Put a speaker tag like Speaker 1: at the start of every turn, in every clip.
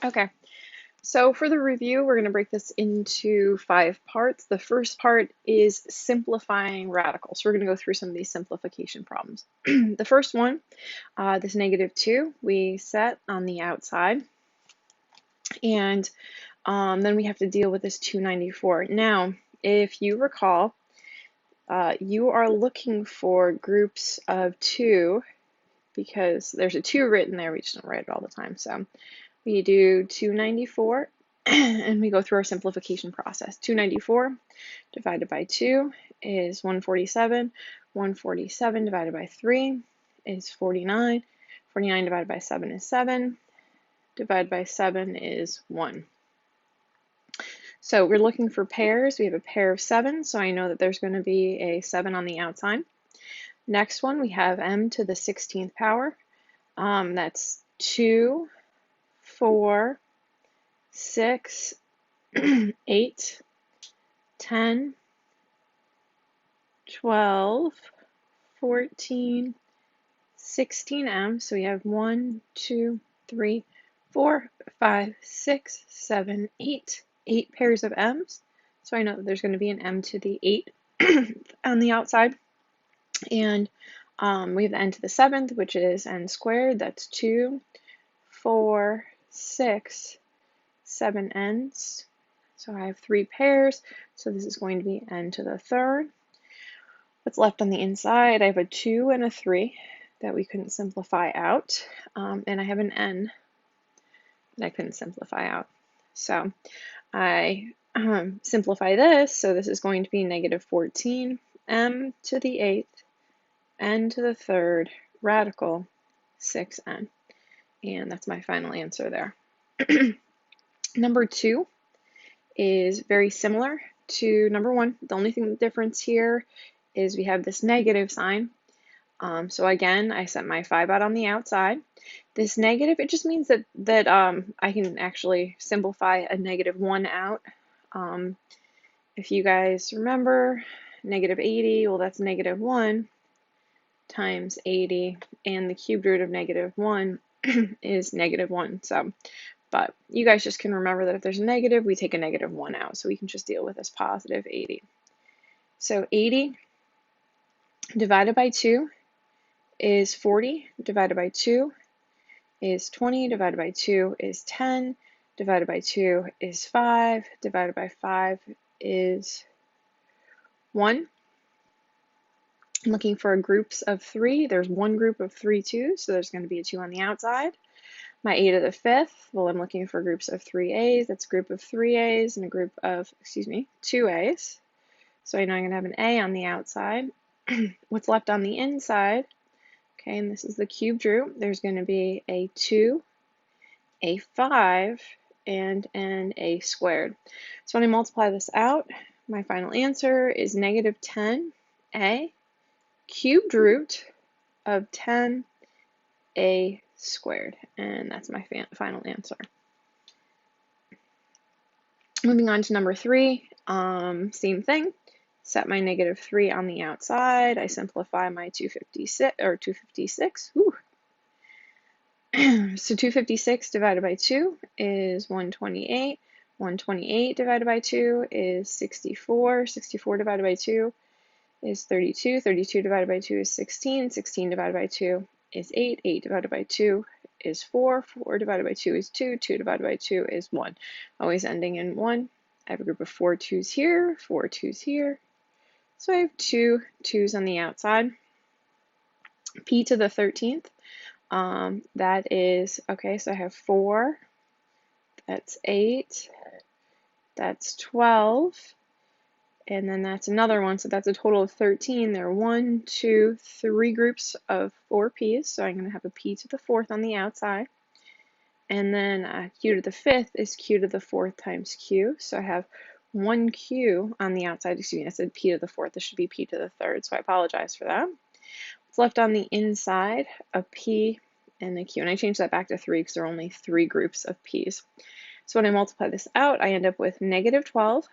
Speaker 1: Okay, so for the review, we're going to break this into 5 parts. The first part is simplifying radicals. So we're going to go through some of these simplification problems. The first one, this -2, we set on the outside, and then we have to deal with this 294. Now, if you recall, you are looking for groups of 2 because there's a 2 written there. We just don't write it all the time. So we do 294 and we go through our simplification process. 294 divided by 2 is 147. 147 divided by 3 is 49. 49 divided by 7 is 7. Divided by 7 is 1. So we're looking for pairs. We have a pair of 7, so I know that there's going to be a 7 on the outside. Next one, we have m to the 16th power. That's 2, 4, 6, 8, 10, 12, 14, 16m. So we have 1, 2, 3, 4, 5, 6, 7, 8. 8 pairs of m's. So I know that there's going to be an m to the 8 on the outside. And we have the n to the 7th, which is n squared. That's 2, 4, 6, 7 n's. So I have 3 pairs. So this is going to be n to the 3rd. What's left on the inside? I have a 2 and a 3 that we couldn't simplify out. And I have an n that I couldn't simplify out. So I simplify this. So this is going to be -14 m to the 8th n to the 3rd radical 6n. And that's my final answer there. Number 2 is very similar to number 1. The only thing the difference here is we have this negative sign. So again, I set my 5 out on the outside. This negative, it just means that I can actually simplify a -1 out. If you guys remember, -80, well, that's -1 times 80, and the cubed root of -1 is -1. So, but you guys just can remember that if there's a negative, we take a -1 out, so we can just deal with this positive 80. So 80 divided by 2 is 40, divided by 2 is 20, divided by 2 is 10, divided by 2 is 5, divided by 5 is 1. I'm looking for groups of 3. There's one group of 3 2s, so there's going to be a 2 on the outside. My a to the 5th, well, I'm looking for groups of 3a's. That's a group of 3a's and a group of, 2a's. So I know I'm going to have an a on the outside. What's left on the inside? Okay, and this is the cubed root. There's going to be a 2, a 5, and an a squared. So when I multiply this out, my final answer is -10a cubed root of 10a squared. And that's my final answer. Moving on to number 3, same thing. Set my -3 on the outside. I simplify my 256. Whew. So 256 divided by 2 is 128. 128 divided by 2 is 64. 64 divided by 2 is 32. 32 divided by 2 is 16. 16 divided by 2 is 8. 8 divided by 2 is 4. 4 divided by 2 is 2. 2 divided by 2 is 1. Always ending in 1. I have a group of 4 2's here, 4 2's here. So I have 2 2's on the outside. P to the 13th. That is, okay, so I have 4. That's 8. That's 12. And then that's another one, so that's a total of 13. There are 1, 2, 3 groups of 4 p's, so I'm going to have a p to the 4th on the outside. And then q to the 5th is q to the 4th times q, so I have 1 q on the outside. Excuse me, I said p to the 4th. This should be p to the 3rd, so I apologize for that. What's left on the inside? A p and a q, and I changed that back to 3 because there are only 3 groups of p's. So when I multiply this out, I end up with -12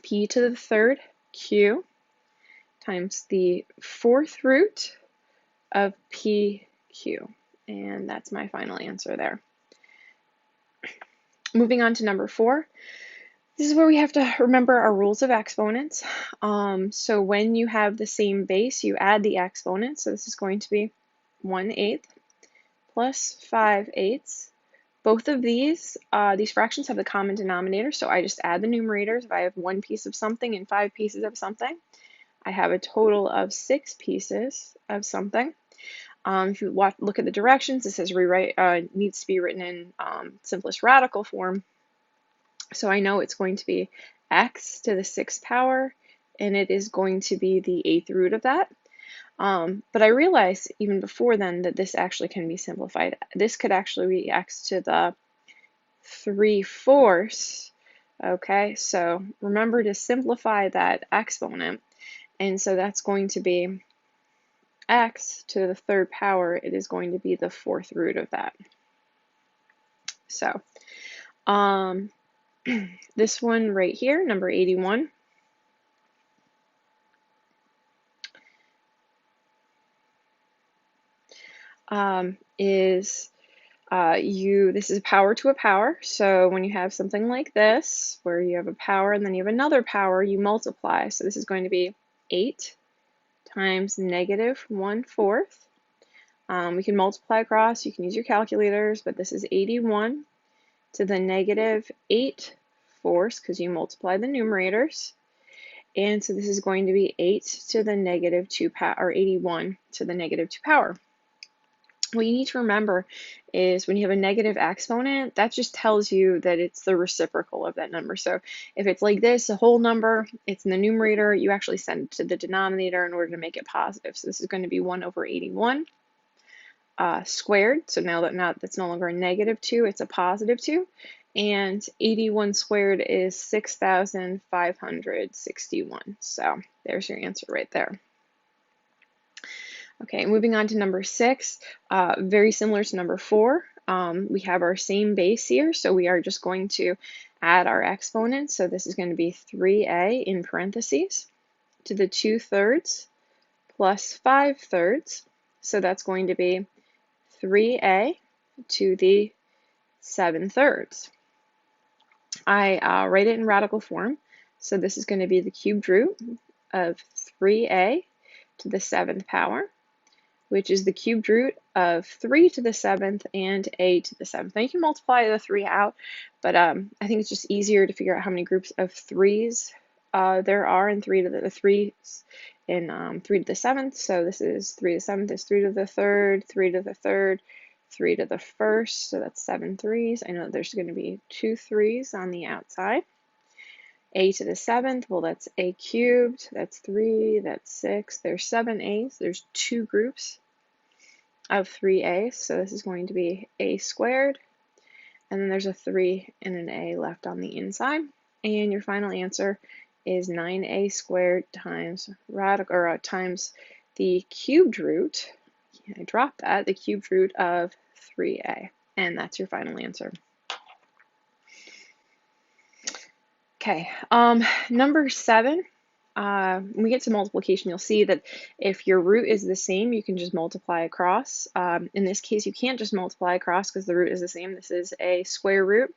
Speaker 1: p to the 3rd q times the 4th root of pq. And that's my final answer there. Moving on to number 4. This is where we have to remember our rules of exponents. So when you have the same base, you add the exponents. So this is going to be 1/8 plus 5/8. Both of these fractions have the common denominator, so I just add the numerators. If I have 1 piece of something and 5 pieces of something, I have a total of 6 pieces of something. If you look at the directions, it says rewrite needs to be written in simplest radical form. So I know it's going to be x to the 6th power, and it is going to be the 8th root of that. But I realized even before then that this actually can be simplified. This could actually be x to the 3/4. Okay, so remember to simplify that exponent. And so that's going to be x to the 3rd power. It is going to be the 4th root of that. So this one right here, number 81, is this is a power to a power. So when you have something like this, where you have a power and then you have another power, you multiply. So this is going to be 8 times -1/4. We can multiply across, you can use your calculators, but this is 81 to the -8 fourths, because you multiply the numerators. And so this is going to be 8 to the -2 power, or 81 to the -2 power. What you need to remember is when you have a negative exponent, that just tells you that it's the reciprocal of that number. So if it's like this, a whole number, it's in the numerator, you actually send it to the denominator in order to make it positive. So this is going to be 1/81 squared. So now that's no longer a -2, it's a +2. And 81 squared is 6,561. So there's your answer right there. Okay, moving on to number 6, very similar to number 4. We have our same base here, so we are just going to add our exponents. So this is going to be 3a in parentheses to the 2/3 plus 5/3. So that's going to be 3a to the 7/3. I write it in radical form. So this is going to be the cubed root of 3a to the 7th power, which is the cubed root of 3 to the 7th and a to the 7th. Now you can multiply the 3 out, but I think it's just easier to figure out how many groups of 3's there are in 3 to the 3's in 3 to the 7th. So this is 3 to the 7th is 3 to the 3rd, 3 to the 3rd, 3 to the 1st, so that's 7 3's. I know there's going to be 2 3's on the outside. A to the 7th, well, that's a cubed, that's 3, that's 6, there's 7 a's, there's 2 groups of 3a's, so this is going to be a squared, and then there's a 3 and an a left on the inside, and your final answer is 9a squared times times the cubed root, I dropped that, the cubed root of 3a, and that's your final answer. Okay, number 7, when we get to multiplication, you'll see that if your root is the same, you can just multiply across. In this case, you can't just multiply across because the root is the same. This is a square root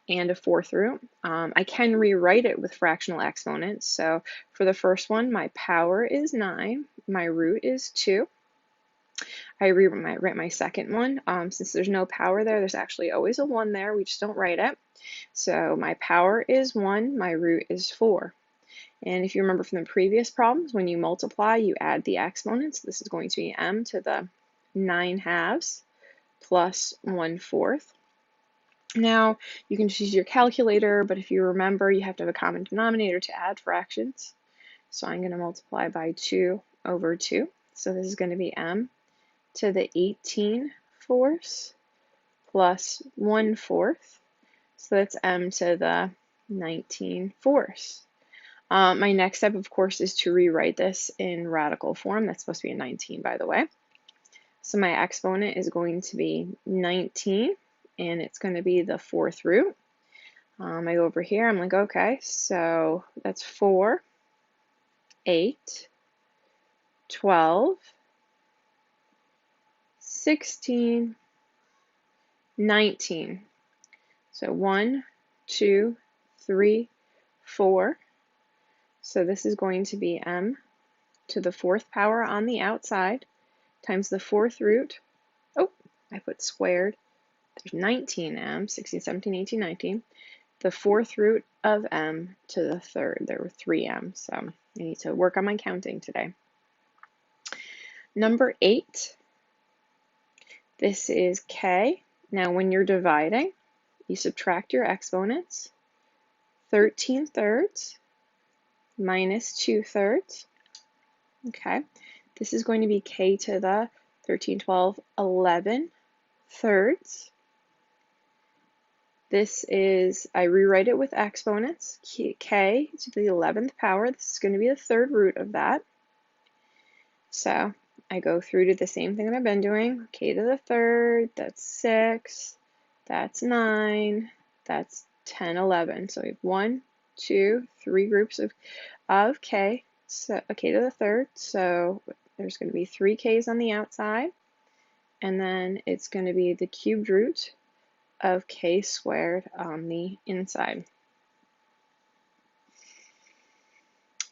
Speaker 1: and a 4th root. I can rewrite it with fractional exponents. So for the first one, my power is 9, my root is 2. I rewrite my second one. Since there's no power there, there's actually always a 1 there. We just don't write it. So my power is 1, my root is 4. And if you remember from the previous problems, when you multiply, you add the exponents. This is going to be m to the 9/2 plus 1/4. Now, you can just use your calculator, but if you remember, you have to have a common denominator to add fractions. So I'm going to multiply by 2 over 2. So this is going to be m to the 18/4 plus 1/4. So that's m to the 19/4. My next step, of course, is to rewrite this in radical form. That's supposed to be a 19, by the way. So my exponent is going to be 19, and it's going to be the 4th root. I go over here, I'm like, okay, so that's 4, 8, 12, 16, 19. So 1, 2, 3, 4. So this is going to be m to the 4th power on the outside times the 4th root. Oh, I put squared. There's 19m, 16, 17, 18, 19. The 4th root of m to the 3rd. There were 3m, so I need to work on my counting today. Number 8, this is k. Now when you're dividing, you subtract your exponents. 13 thirds minus 2 thirds. Okay, this is going to be k to the 13, 12, 11 thirds. This is, I rewrite it with exponents, k to the 11th power. This is going to be the 3rd root of that. So I go through to the same thing that I've been doing. K to the 3rd, that's 6, that's 9, that's 10, 11. So we have 1, 2, 3 groups of k. So k to the 3rd. So there's going to be 3 k's on the outside. And then it's going to be the cubed root of k squared on the inside.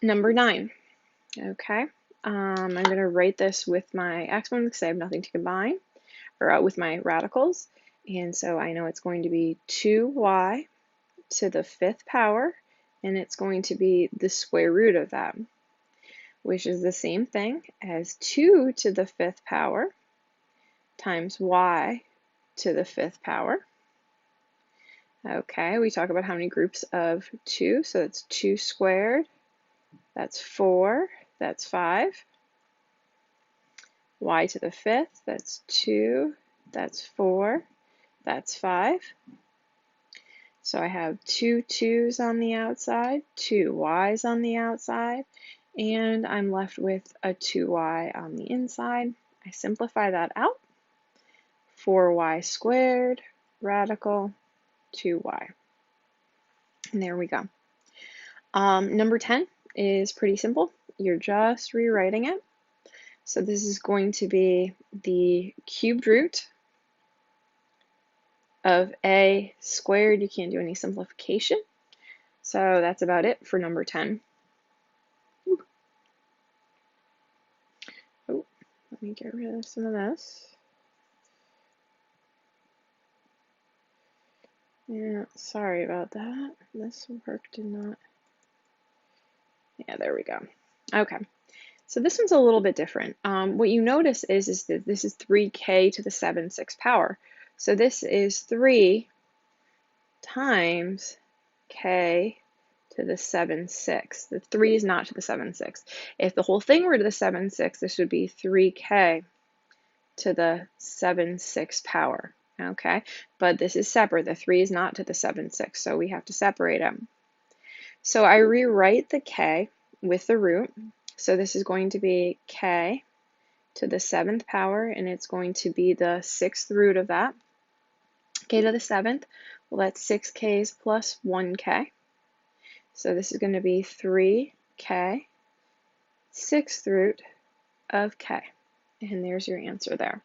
Speaker 1: Number 9. Okay, I'm going to write this with my exponents because I have nothing to combine, or with my radicals. And so I know it's going to be 2y to the 5th power, and it's going to be the square root of that, which is the same thing as 2 to the 5th power times y to the 5th power. Okay, we talk about how many groups of 2, so that's 2 squared, that's 4, that's 5. Y to the 5th, that's 2, that's 4, that's 5. So I have 2 2's on the outside, 2 y's on the outside, and I'm left with a 2y on the inside. I simplify that out. 4y squared, radical, 2y. And there we go. Number 10 is pretty simple. You're just rewriting it. So this is going to be the cubed root of a squared. You can't do any simplification. So that's about it for number 10. Oh, let me get rid of some of this. Yeah, sorry about that. This work did not. Yeah, there we go. Okay, so this one's a little bit different. What you notice is that this is 3k to the 7/6 power. So this is 3 times k to the 7/6. The 3 is not to the 7/6. If the whole thing were to the 7/6, this would be 3k to the 7/6 power. Okay, but this is separate. The 3 is not to the 7/6, so we have to separate them. So I rewrite the k with the root. So this is going to be k to the 7th power, and it's going to be the 6th root of that. K to the 7th, well, that's 6k's plus 1k. So this is going to be 3k, 6th root of k. And there's your answer there.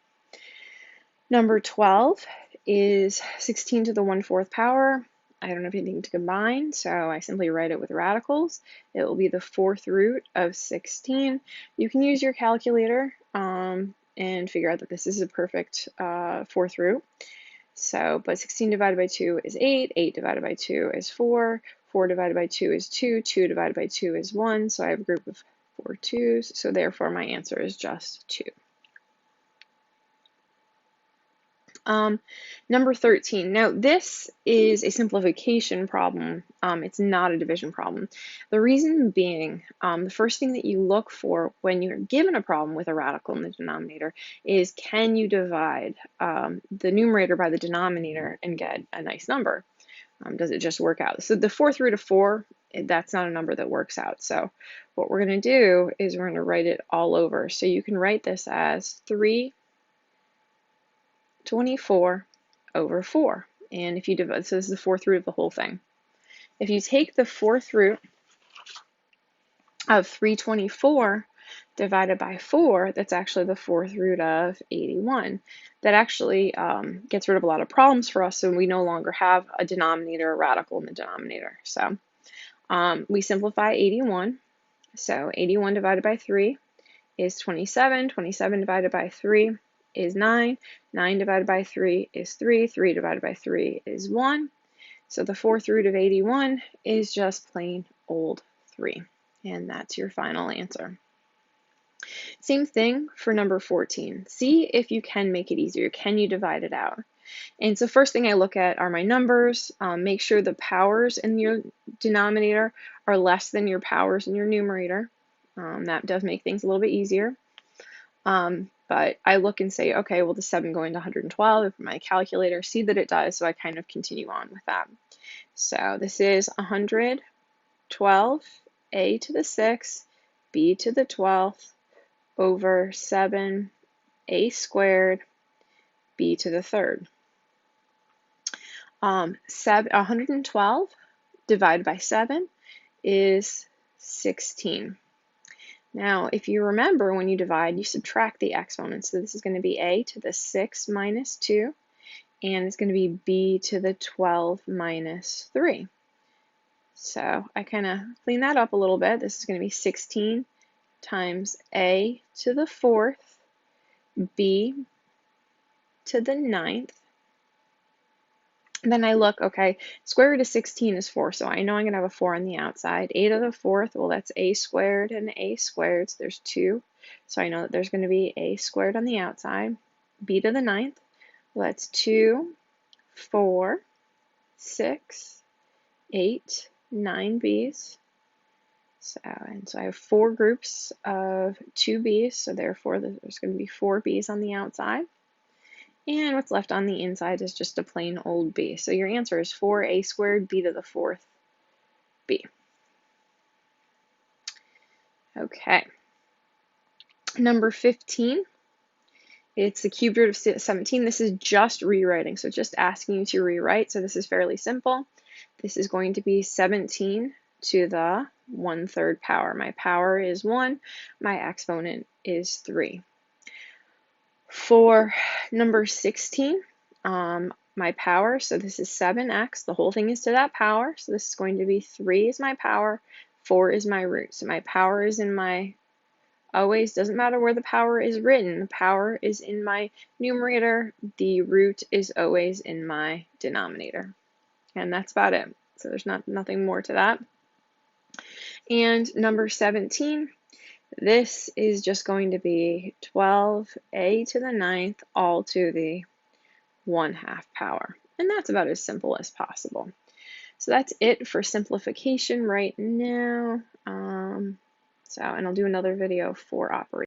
Speaker 1: Number 12 is 16 to the 1/4 power. I don't have anything to combine, so I simply write it with radicals. It will be the 4th root of 16. You can use your calculator and figure out that this is a perfect 4th root. So, but 16 divided by 2 is 8, 8 divided by 2 is 4, 4 divided by 2 is 2, 2 divided by 2 is 1, so I have a group of 4 2's, so therefore my answer is just 2. Number 13. Now this is a simplification problem. It's not a division problem. The reason being, the first thing that you look for when you're given a problem with a radical in the denominator is, can you divide the numerator by the denominator and get a nice number? Does it just work out? So the 4th root of 4, that's not a number that works out. So what we're going to do is we're going to write it all over. So you can write this as 3/24 over 4. And if you divide, so this is the 4th root of the whole thing. If you take the 4th root of 3/24, divided by 4, that's actually the fourth root of 81. That actually gets rid of a lot of problems for us, so we no longer have a denominator, a radical in the denominator. So we simplify 81. So 81 divided by 3 is 27. 27 divided by 3 is 9. 9 divided by 3 is 3. 3 divided by 3 is 1. So the fourth root of 81 is just plain old 3. And that's your final answer. Same thing for number 14. See if you can make it easier. Can you divide it out? And so first thing I look at are my numbers. Make sure the powers in your denominator are less than your powers in your numerator. That does make things a little bit easier. But I look and say, okay, will the 7 go into 112? If my calculator, see that it does, so I kind of continue on with that. So this is 112, a to the 6th, b to the 12th, over 7, a squared, b to the 3rd. 112 divided by 7 is 16. Now, if you remember, when you divide, you subtract the exponents. So this is going to be a to the 6 minus 2, and it's going to be b to the 12 minus 3. So I kind of clean that up a little bit. This is going to be 16 times a to the 4th, b to the 9th. Then I look, okay, square root of 16 is 4, so I know I'm going to have a 4 on the outside. A to the 4th, well, that's a squared and a squared, so there's 2. So I know that there's going to be a squared on the outside. B to the 9th, well, that's 2, 4, 6, 8, 9 b's. So I have 4 groups of 2 b's, so therefore there's going to be 4 b's on the outside. And what's left on the inside is just a plain old b. So your answer is 4a squared b to the 4th b. Okay. Number 15, it's the cubed root of 17. This is just rewriting, so just asking you to rewrite. So this is fairly simple. This is going to be 17 to the 1/3 power. My power is 1. My exponent is 3. For number 16, my power, so this is 7x. The whole thing is to that power. So this is going to be 3 is my power, 4 is my root. So my power is in my, always, doesn't matter where the power is written. The power is in my numerator. The root is always in my denominator. And that's about it. So there's nothing more to that. And number 17, this is just going to be 12a to the 9th all to the 1/2 power. And that's about as simple as possible. So that's it for simplification right now. And I'll do another video for operation.